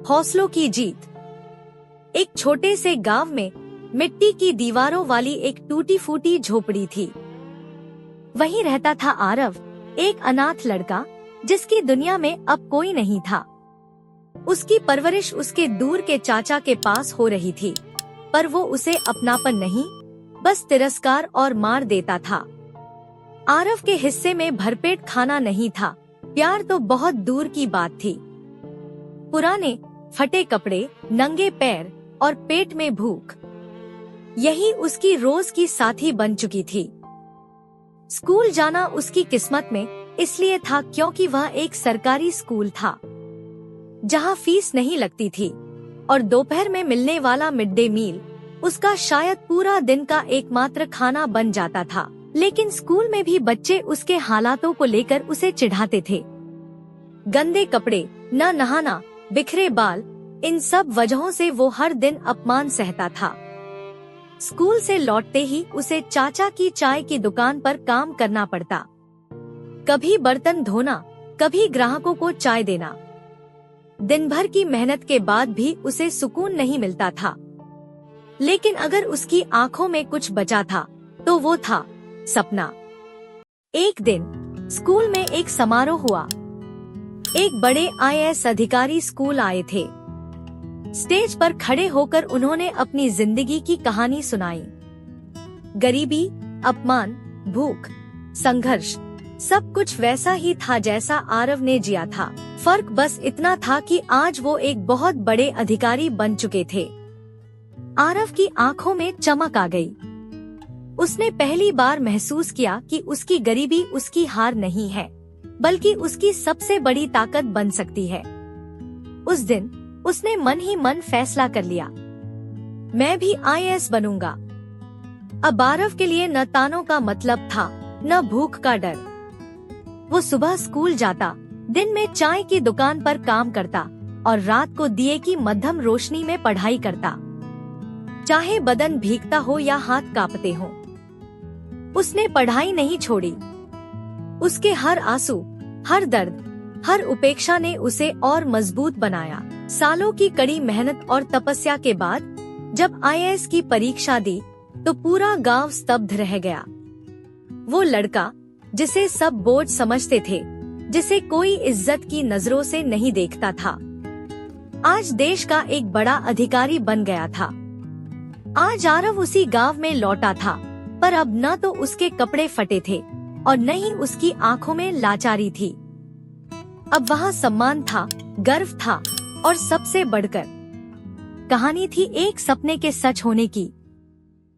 हौसलों की जीत। एक छोटे से गांव में मिट्टी की दीवारों वाली एक टूटी फूटी झोपड़ी थी। वहीं रहता था आरव, एक अनाथ लड़का जिसकी दुनिया में अब कोई नहीं था। उसकी परवरिश उसके दूर के चाचा के पास हो रही थी, पर वो उसे अपनापन नहीं, बस तिरस्कार और मार देता था। आरव के हिस्से में भरपेट खाना नहीं था, प्यार तो बहुत दूर की बात थी। पुराने फटे कपड़े, नंगे पैर और पेट में भूख, यही उसकी रोज की साथी बन चुकी थी। स्कूल जाना उसकी किस्मत में इसलिए था क्योंकि वह एक सरकारी स्कूल था, जहां फीस नहीं लगती थी, और दोपहर में मिलने वाला मिड डे मील उसका शायद पूरा दिन का एकमात्र खाना बन जाता था। लेकिन स्कूल में भी बच्चे उसके हालातों को लेकर उसे चिढ़ाते थे। गंदे कपड़े, न नहाना, बिखरे बाल, इन सब वजहों से वो हर दिन अपमान सहता था। स्कूल से लौटते ही उसे चाचा की चाय की दुकान पर काम करना पड़ता। कभी बर्तन धोना, कभी ग्राहकों को चाय देना। दिन भर की मेहनत के बाद भी उसे सुकून नहीं मिलता था। लेकिन अगर उसकी आंखों में कुछ बचा था तो वो था सपना। एक दिन स्कूल में एक समारोह हुआ। एक बड़े आईएएस अधिकारी स्कूल आए थे। स्टेज पर खड़े होकर उन्होंने अपनी जिंदगी की कहानी सुनाई। गरीबी, अपमान, भूख, संघर्ष, सब कुछ वैसा ही था जैसा आरव ने जिया था। फर्क बस इतना था कि आज वो एक बहुत बड़े अधिकारी बन चुके थे। आरव की आंखों में चमक आ गई। उसने पहली बार महसूस किया कि उसकी गरीबी उसकी हार नहीं है, बल्कि उसकी सबसे बड़ी ताकत बन सकती है। उस दिन उसने मन ही मन फैसला कर लिया, मैं भी आईएएस बनूंगा। अब आरव के लिए न तानों का मतलब था, न भूख का डर। वो सुबह स्कूल जाता, दिन में चाय की दुकान पर काम करता और रात को दिए की मध्यम रोशनी में पढ़ाई करता, चाहे बदन भीगता हो या हाथ कांपते हो। उसने पढ़ाई नहीं छोड़ी। उसके हर आंसू, हर दर्द, हर उपेक्षा ने उसे और मजबूत बनाया। सालों की कड़ी मेहनत और तपस्या के बाद जब आईएएस की परीक्षा दी तो पूरा गांव स्तब्ध रह गया। वो लड़का जिसे सब बोझ समझते थे, जिसे कोई इज्जत की नजरों से नहीं देखता था, आज देश का एक बड़ा अधिकारी बन गया था। आज आरव उसी गांव में लौटा था, पर अब न तो उसके कपड़े फटे थे और न ही उसकी आंखों में लाचारी थी। अब वहाँ सम्मान था, गर्व था, और सबसे बढ़कर कहानी थी एक सपने के सच होने की।